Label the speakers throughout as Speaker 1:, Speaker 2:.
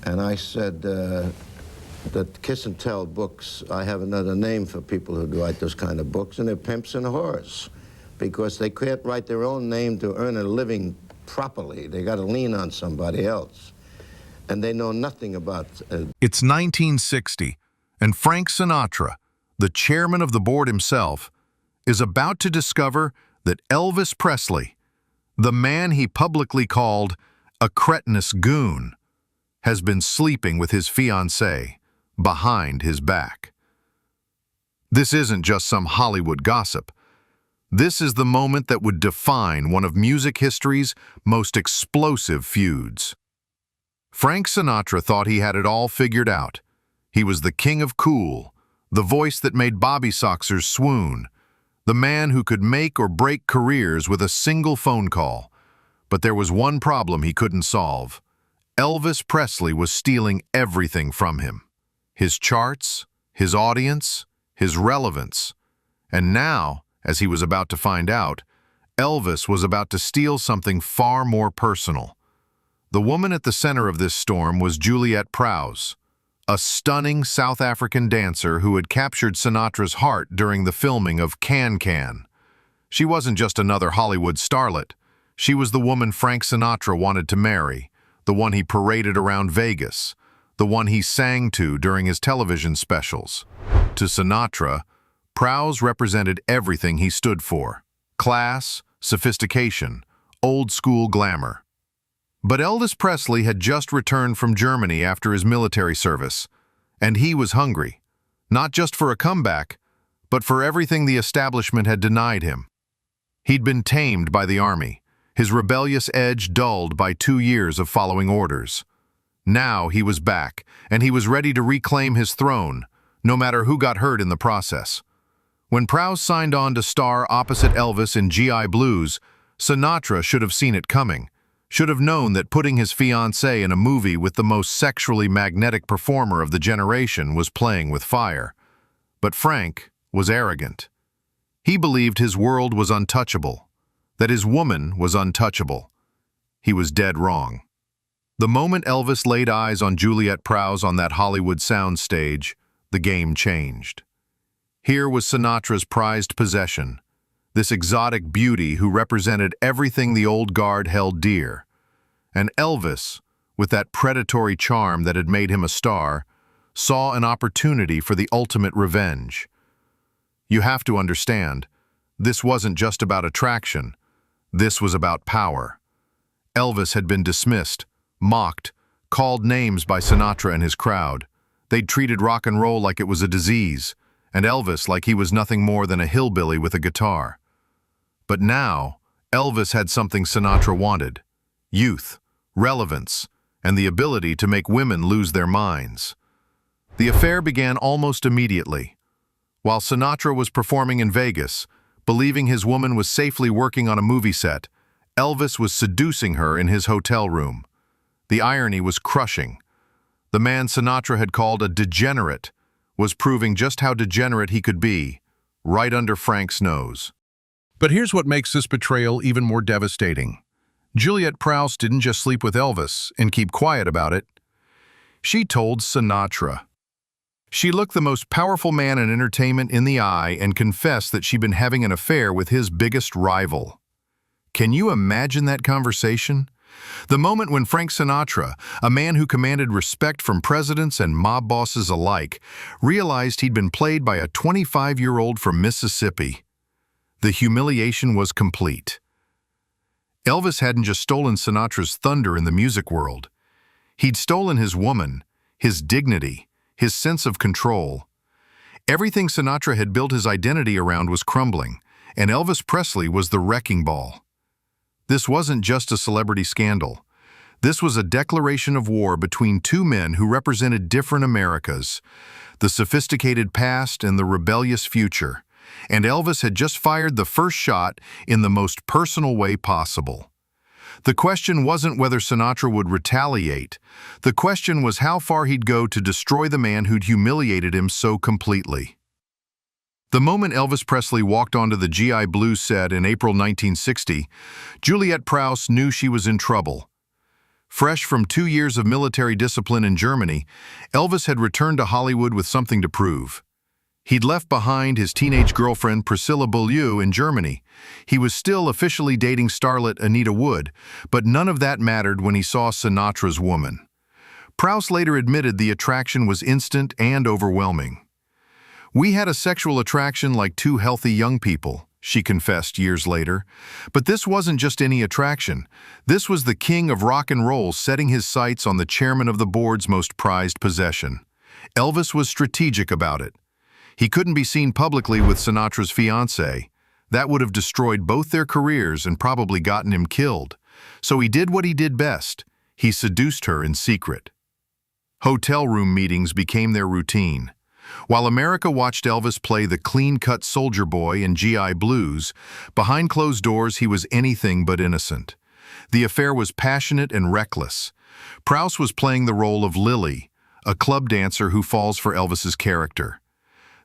Speaker 1: And I said, that kiss and tell books, I have another name for people who write those kind of books, and they're pimps and whores, because they can't write their own name to earn a living properly. They got to lean on somebody else, and they know nothing about...
Speaker 2: It's 1960, and Frank Sinatra, the chairman of the board himself, is about to discover that Elvis Presley, the man he publicly called a cretinous goon, has been sleeping with his fiancée behind his back. This isn't just some Hollywood gossip. This is the moment that would define one of music history's most explosive feuds. Frank Sinatra thought he had it all figured out. He was the king of cool, the voice that made Bobby Soxers swoon, the man who could make or break careers with a single phone call. But there was one problem he couldn't solve. Elvis Presley was stealing everything from him. His charts, his audience, his relevance. And now, as he was about to find out, Elvis was about to steal something far more personal. The woman at the center of this storm was Juliet Prowse, a stunning South African dancer who had captured Sinatra's heart during the filming of Can Can. She wasn't just another Hollywood starlet. She was the woman Frank Sinatra wanted to marry, the one he paraded around Vegas, the one he sang to during his television specials. To Sinatra, Prowse represented everything he stood for: class, sophistication, old-school glamour. But Elvis Presley had just returned from Germany after his military service, and he was hungry, not just for a comeback, but for everything the establishment had denied him. He'd been tamed by the army, his rebellious edge dulled by 2 years of following orders. Now he was back, and he was ready to reclaim his throne, no matter who got hurt in the process. When Prowse signed on to star opposite Elvis in GI Blues, Sinatra should have seen it coming, should have known that putting his fiancée in a movie with the most sexually magnetic performer of the generation was playing with fire. But Frank was arrogant. He believed his world was untouchable, that his woman was untouchable. He was dead wrong. The moment Elvis laid eyes on Juliet Prowse on that Hollywood soundstage, the game changed. Here was Sinatra's prized possession, this exotic beauty who represented everything the old guard held dear. And Elvis, with that predatory charm that had made him a star, saw an opportunity for the ultimate revenge. You have to understand, this wasn't just about attraction. This was about power. Elvis had been dismissed, mocked, called names by Sinatra and his crowd. They'd treated rock and roll like it was a disease, and Elvis like he was nothing more than a hillbilly with a guitar. But now, Elvis had something Sinatra wanted: youth, relevance, and the ability to make women lose their minds. The affair began almost immediately. While Sinatra was performing in Vegas, believing his woman was safely working on a movie set, Elvis was seducing her in his hotel room. The irony was crushing. The man Sinatra had called a degenerate was proving just how degenerate he could be, right under Frank's nose. But here's what makes this betrayal even more devastating. Juliet Prowse didn't just sleep with Elvis and keep quiet about it. She told Sinatra. She looked the most powerful man in entertainment in the eye and confessed that she'd been having an affair with his biggest rival. Can you imagine that conversation? The moment when Frank Sinatra, a man who commanded respect from presidents and mob bosses alike, realized he'd been played by a 25-year-old from Mississippi. The humiliation was complete. Elvis hadn't just stolen Sinatra's thunder in the music world. He'd stolen his woman, his dignity, his sense of control. Everything Sinatra had built his identity around was crumbling, and Elvis Presley was the wrecking ball. This wasn't just a celebrity scandal. This was a declaration of war between two men who represented different Americas, the sophisticated past and the rebellious future. And Elvis had just fired the first shot in the most personal way possible. The question wasn't whether Sinatra would retaliate. The question was how far he'd go to destroy the man who'd humiliated him so completely. The moment Elvis Presley walked onto the GI Blues set in April 1960, Juliet Prowse knew she was in trouble. Fresh from 2 years of military discipline in Germany, Elvis had returned to Hollywood with something to prove. He'd left behind his teenage girlfriend Priscilla Beaulieu in Germany. He was still officially dating starlet Anita Wood, but none of that mattered when he saw Sinatra's woman. Prowse later admitted the attraction was instant and overwhelming. "We had a sexual attraction like two healthy young people," she confessed years later. But this wasn't just any attraction. This was the king of rock and roll setting his sights on the chairman of the board's most prized possession. Elvis was strategic about it. He couldn't be seen publicly with Sinatra's fiancée. That would have destroyed both their careers and probably gotten him killed. So he did what he did best. He seduced her in secret. Hotel room meetings became their routine. While America watched Elvis play the clean-cut soldier boy in GI Blues, behind closed doors he was anything but innocent. The affair was passionate and reckless. Prowse was playing the role of Lily, a club dancer who falls for Elvis's character.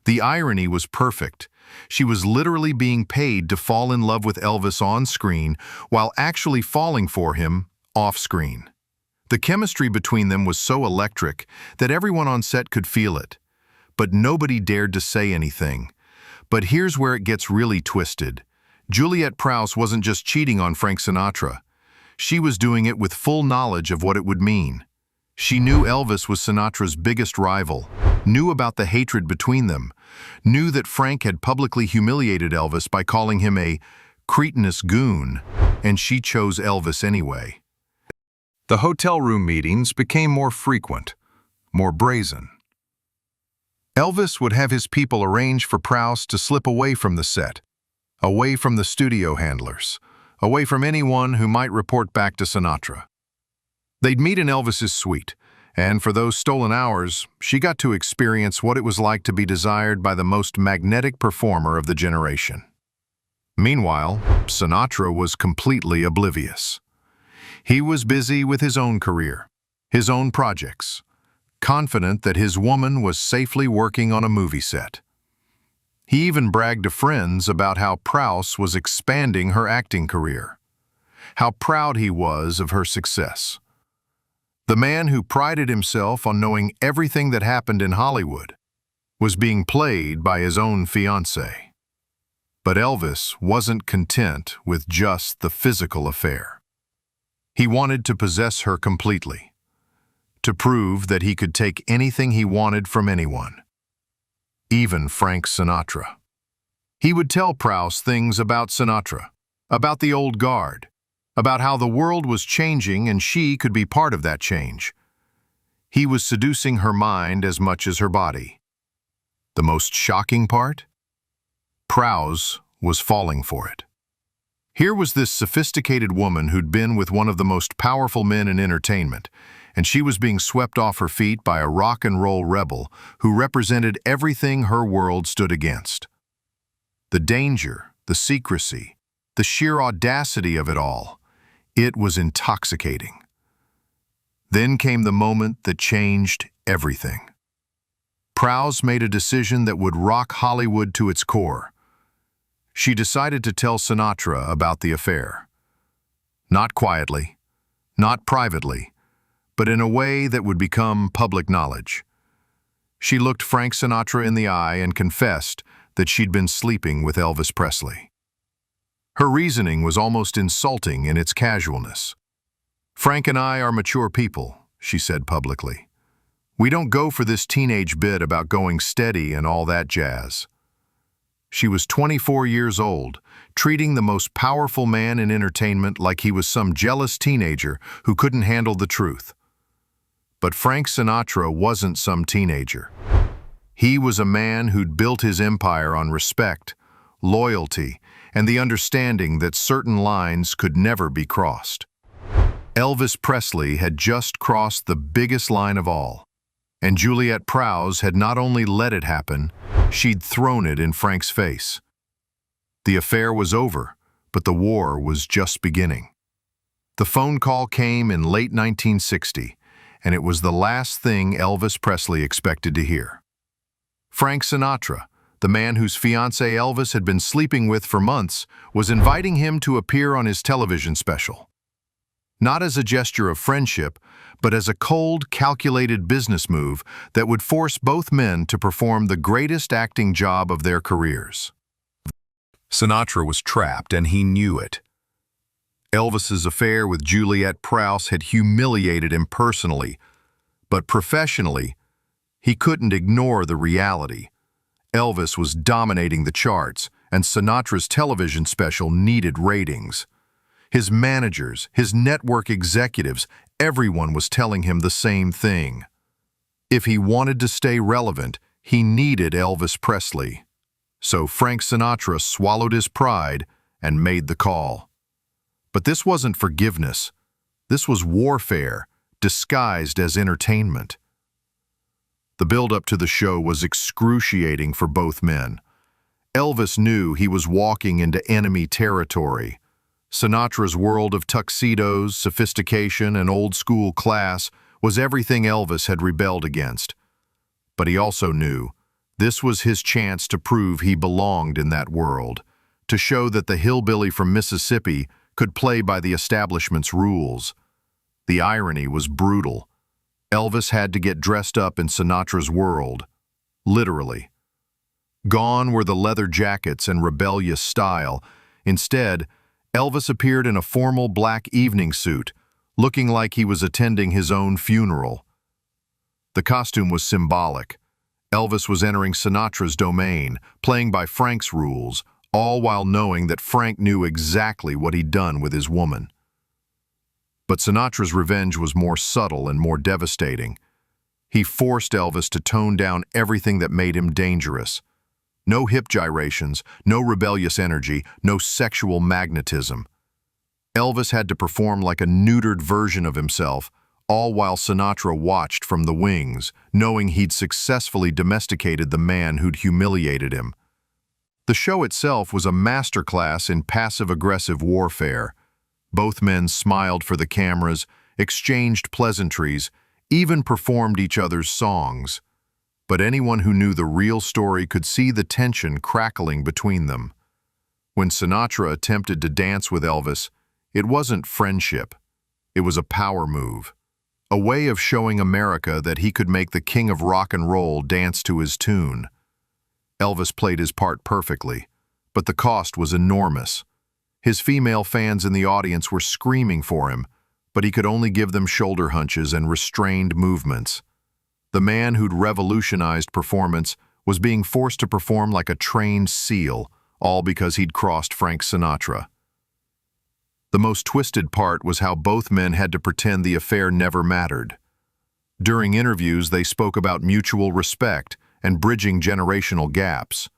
Speaker 2: The irony was perfect. She was literally being paid to fall in love with Elvis on screen while actually falling for him off screen. The chemistry between them was so electric that everyone on set could feel it. But nobody dared to say anything. But here's where it gets really twisted. Juliette Prowse wasn't just cheating on Frank Sinatra. She was doing it with full knowledge of what it would mean. She knew Elvis was Sinatra's biggest rival, knew about the hatred between them, knew that Frank had publicly humiliated Elvis by calling him a cretinous goon, and she chose Elvis anyway. The hotel room meetings became more frequent, more brazen. Elvis would have his people arrange for Prowse to slip away from the set, away from the studio handlers, away from anyone who might report back to Sinatra. They'd meet in Elvis's suite, and for those stolen hours, she got to experience what it was like to be desired by the most magnetic performer of the generation. Meanwhile, Sinatra was completely oblivious. He was busy with his own career, his own projects, confident that his woman was safely working on a movie set. He even bragged to friends about how Prowse was expanding her acting career, how proud he was of her success. The man who prided himself on knowing everything that happened in Hollywood was being played by his own fiancée. But Elvis wasn't content with just the physical affair. He wanted to possess her completely, to prove that he could take anything he wanted from anyone, even Frank Sinatra. He would tell Prowse things about Sinatra, about the old guard, about how the world was changing and she could be part of that change. He was seducing her mind as much as her body. The most shocking part? Prowse was falling for it. Here was this sophisticated woman who'd been with one of the most powerful men in entertainment, and she was being swept off her feet by a rock and roll rebel who represented everything her world stood against. The danger, the secrecy, the sheer audacity of it all. It was intoxicating. Then came the moment that changed everything. Prowse made a decision that would rock Hollywood to its core. She decided to tell Sinatra about the affair. Not quietly, not privately, but in a way that would become public knowledge. She looked Frank Sinatra in the eye and confessed that she'd been sleeping with Elvis Presley. Her reasoning was almost insulting in its casualness. "Frank and I are mature people," she said publicly. "We don't go for this teenage bit about going steady and all that jazz." She was 24 years old, treating the most powerful man in entertainment like he was some jealous teenager who couldn't handle the truth. But Frank Sinatra wasn't some teenager. He was a man who'd built his empire on respect, loyalty, and the understanding that certain lines could never be crossed. Elvis Presley had just crossed the biggest line of all, and Juliette Prowse had not only let it happen, she'd thrown it in Frank's face. The affair was over, but the war was just beginning. The phone call came in late 1960, and it was the last thing Elvis Presley expected to hear. Frank Sinatra, the man whose fiancée Elvis had been sleeping with for months, was inviting him to appear on his television special. not as a gesture of friendship, but as a cold, calculated business move that would force both men to perform the greatest acting job of their careers. Sinatra was trapped, and he knew it. Elvis's affair with Juliette Prowse had humiliated him personally, but professionally, he couldn't ignore the reality. Elvis was dominating the charts, and Sinatra's television special needed ratings. His managers, his network executives, everyone was telling him the same thing. If he wanted to stay relevant, he needed Elvis Presley. So Frank Sinatra swallowed his pride and made the call. But this wasn't forgiveness. This was warfare, disguised as entertainment. The build-up to the show was excruciating for both men. Elvis knew he was walking into enemy territory. Sinatra's world of tuxedos, sophistication, and old-school class was everything Elvis had rebelled against. But he also knew this was his chance to prove he belonged in that world, to show that the hillbilly from Mississippi could play by the establishment's rules. The irony was brutal. Elvis had to get dressed up in Sinatra's world, literally. Gone were the leather jackets and rebellious style. Instead, Elvis appeared in a formal black evening suit, looking like he was attending his own funeral. The costume was symbolic. Elvis was entering Sinatra's domain, playing by Frank's rules, all while knowing that Frank knew exactly what he'd done with his woman. But Sinatra's revenge was more subtle and more devastating. He forced Elvis to tone down everything that made him dangerous. No hip gyrations, no rebellious energy, no sexual magnetism. Elvis had to perform like a neutered version of himself, all while Sinatra watched from the wings, knowing he'd successfully domesticated the man who'd humiliated him. The show itself was a masterclass in passive-aggressive warfare. Both men smiled for the cameras, exchanged pleasantries, even performed each other's songs. But anyone who knew the real story could see the tension crackling between them. When Sinatra attempted to dance with Elvis, it wasn't friendship. It was a power move, a way of showing America that he could make the king of rock and roll dance to his tune. Elvis played his part perfectly, but the cost was enormous. His female fans in the audience were screaming for him, but he could only give them shoulder hunches and restrained movements. The man who'd revolutionized performance was being forced to perform like a trained seal, all because he'd crossed Frank Sinatra. The most twisted part was how both men had to pretend the affair never mattered. During interviews, they spoke about mutual respect and bridging generational gaps.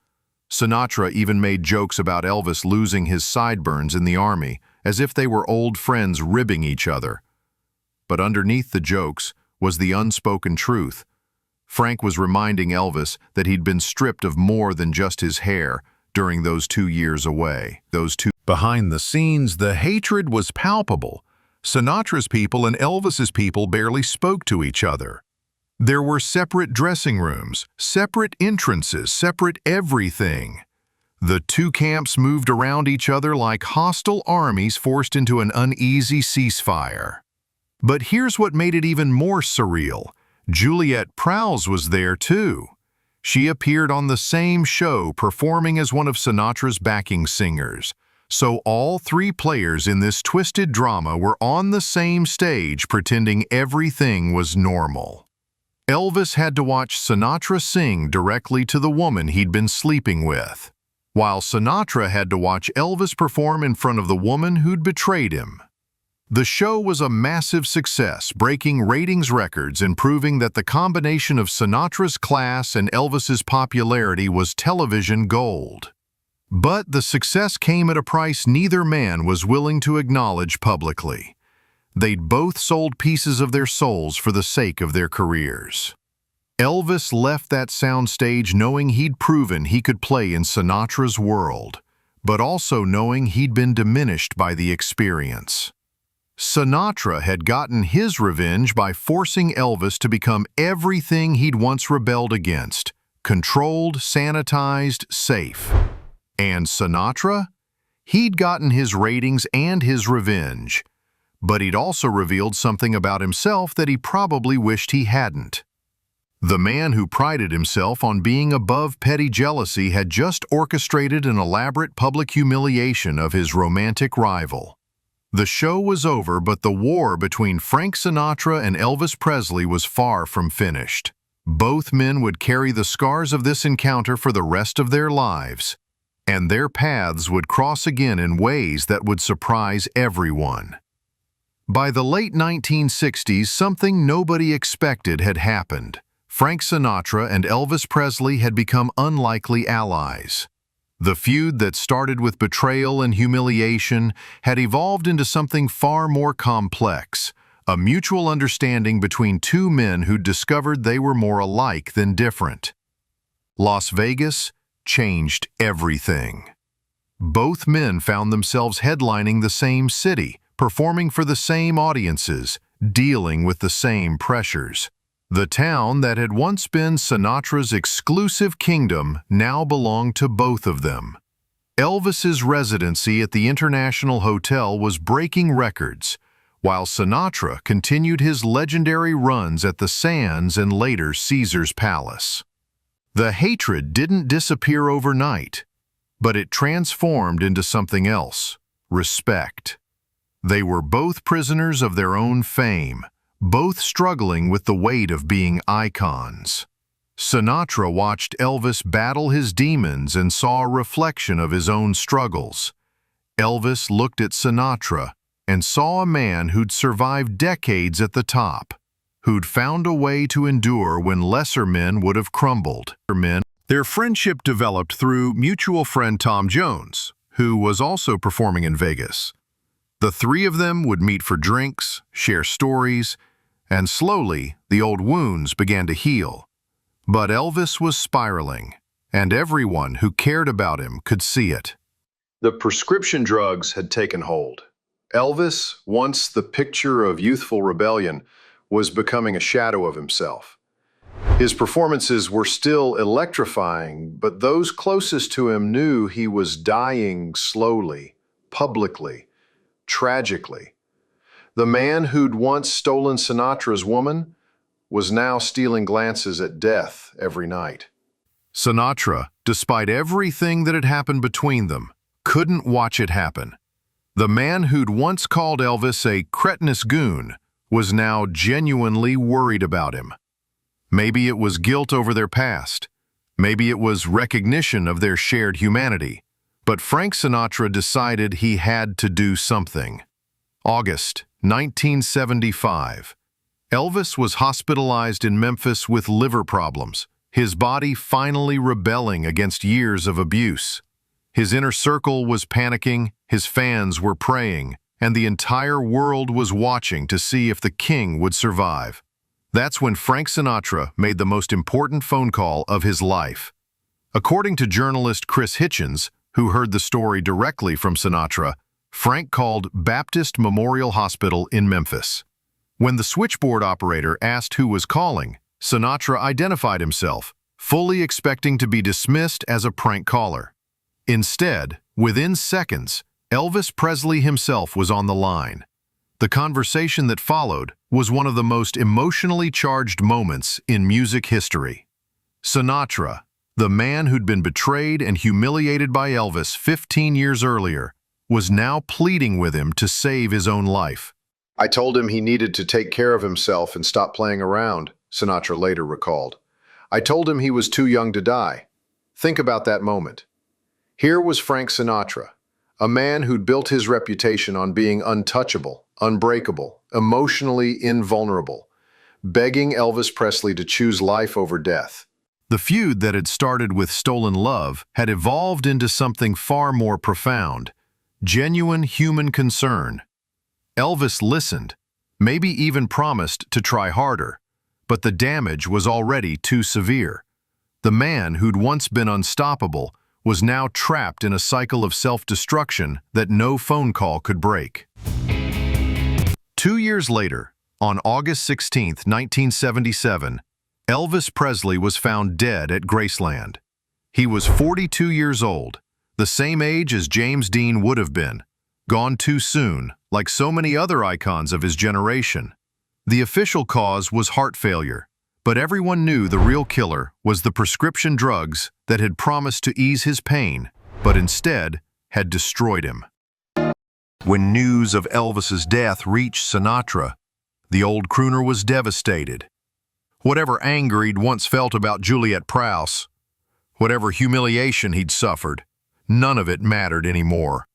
Speaker 2: Sinatra even made jokes about Elvis losing his sideburns in the army, as if they were old friends ribbing each other. But underneath the jokes was the unspoken truth. Frank was reminding Elvis that he'd been stripped of more than just his hair during those 2 years away. Behind the scenes, the hatred was palpable. Sinatra's people and Elvis's people barely spoke to each other. There were separate dressing rooms, separate entrances, separate everything. The two camps moved around each other like hostile armies forced into an uneasy ceasefire. But here's what made it even more surreal. Juliette Prowse was there too. She appeared on the same show, performing as one of Sinatra's backing singers. So all three players in this twisted drama were on the same stage, pretending everything was normal. Elvis had to watch Sinatra sing directly to the woman he'd been sleeping with, while Sinatra had to watch Elvis perform in front of the woman who'd betrayed him. The show was a massive success, breaking ratings records and proving that the combination of Sinatra's class and Elvis's popularity was television gold. But the success came at a price neither man was willing to acknowledge publicly. They'd both sold pieces of their souls for the sake of their careers. Elvis left that soundstage knowing he'd proven he could play in Sinatra's world, but also knowing he'd been diminished by the experience. Sinatra had gotten his revenge by forcing Elvis to become everything he'd once rebelled against: controlled, sanitized, safe. And Sinatra? He'd gotten his ratings and his revenge, but he'd also revealed something about himself that he probably wished he hadn't. The man who prided himself on being above petty jealousy had just orchestrated an elaborate public humiliation of his romantic rival. The show was over, but the war between Frank Sinatra and Elvis Presley was far from finished. Both men would carry the scars of this encounter for the rest of their lives, and their paths would cross again in ways that would surprise everyone. By the late 1960s, something nobody expected had happened. Frank Sinatra and Elvis Presley had become unlikely allies. The feud that started with betrayal and humiliation had evolved into something far more complex, a mutual understanding between two men who discovered they were more alike than different. Las Vegas changed everything. Both men found themselves headlining the same city, performing for the same audiences, dealing with the same pressures. The town that had once been Sinatra's exclusive kingdom now belonged to both of them. Elvis's residency at the International Hotel was breaking records, while Sinatra continued his legendary runs at the Sands and later Caesar's Palace. The hatred didn't disappear overnight, but it transformed into something else: respect. They were both prisoners of their own fame, both struggling with the weight of being icons. Sinatra watched Elvis battle his demons and saw a reflection of his own struggles. Elvis looked at Sinatra and saw a man who'd survived decades at the top, who'd found a way to endure when lesser men would have crumbled. Their friendship developed through mutual friend Tom Jones, who was also performing in Vegas. The three of them would meet for drinks, share stories, and slowly the old wounds began to heal. But Elvis was spiraling, and everyone who cared about him could see it. The prescription drugs had taken hold. Elvis, once the picture of youthful rebellion, was becoming a shadow of himself. His performances were still electrifying, but those closest to him knew he was dying slowly, publicly, tragically. The man who'd once stolen Sinatra's woman was now stealing glances at death every night. Sinatra, despite everything that had happened between them, couldn't watch it happen. The man who'd once called Elvis a cretinous goon was now genuinely worried about him. Maybe it was guilt over their past. Maybe it was recognition of their shared humanity. But Frank Sinatra decided he had to do something. August 1975. Elvis was hospitalized in Memphis with liver problems, his body finally rebelling against years of abuse. His inner circle was panicking, his fans were praying, and the entire world was watching to see if the king would survive. That's when Frank Sinatra made the most important phone call of his life. According to journalist Chris Hitchens, who heard the story directly from Sinatra, Frank called Baptist Memorial Hospital in Memphis. When the switchboard operator asked who was calling, Sinatra identified himself, fully expecting to be dismissed as a prank caller. Instead, within seconds, Elvis Presley himself was on the line. The conversation that followed was one of the most emotionally charged moments in music history. Sinatra, the man who'd been betrayed and humiliated by Elvis 15 years earlier, was now pleading with him to save his own life. "I told him he needed to take care of himself and stop playing around," Sinatra later recalled. "I told him he was too young to die." Think about that moment. Here was Frank Sinatra, a man who'd built his reputation on being untouchable, unbreakable, emotionally invulnerable, begging Elvis Presley to choose life over death. The feud that had started with stolen love had evolved into something far more profound: genuine human concern. Elvis listened, maybe even promised to try harder, but the damage was already too severe. The man who'd once been unstoppable was now trapped in a cycle of self-destruction that no phone call could break. 2 years later, on August 16, 1977, Elvis Presley was found dead at Graceland. He was 42 years old, the same age as James Dean would have been, gone too soon, like so many other icons of his generation. The official cause was heart failure, but everyone knew the real killer was the prescription drugs that had promised to ease his pain, but instead had destroyed him. When news of Elvis's death reached Sinatra, the old crooner was devastated. Whatever anger he'd once felt about Juliet Prowse, whatever humiliation he'd suffered, none of it mattered anymore.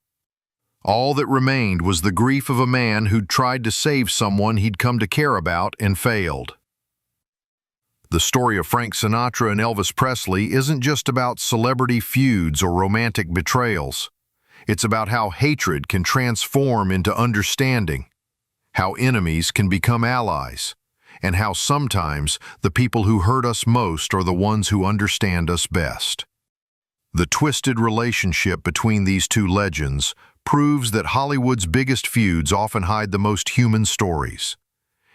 Speaker 2: All that remained was the grief of a man who'd tried to save someone he'd come to care about and failed. The story of Frank Sinatra and Elvis Presley isn't just about celebrity feuds or romantic betrayals. It's about how hatred can transform into understanding, how enemies can become allies, and how sometimes the people who hurt us most are the ones who understand us best. The twisted relationship between these two legends proves that Hollywood's biggest feuds often hide the most human stories.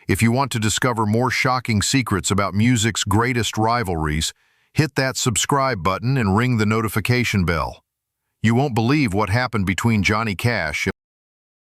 Speaker 2: If you want to discover more shocking secrets about music's greatest rivalries, hit that subscribe button and ring the notification bell. You won't believe what happened between Johnny Cash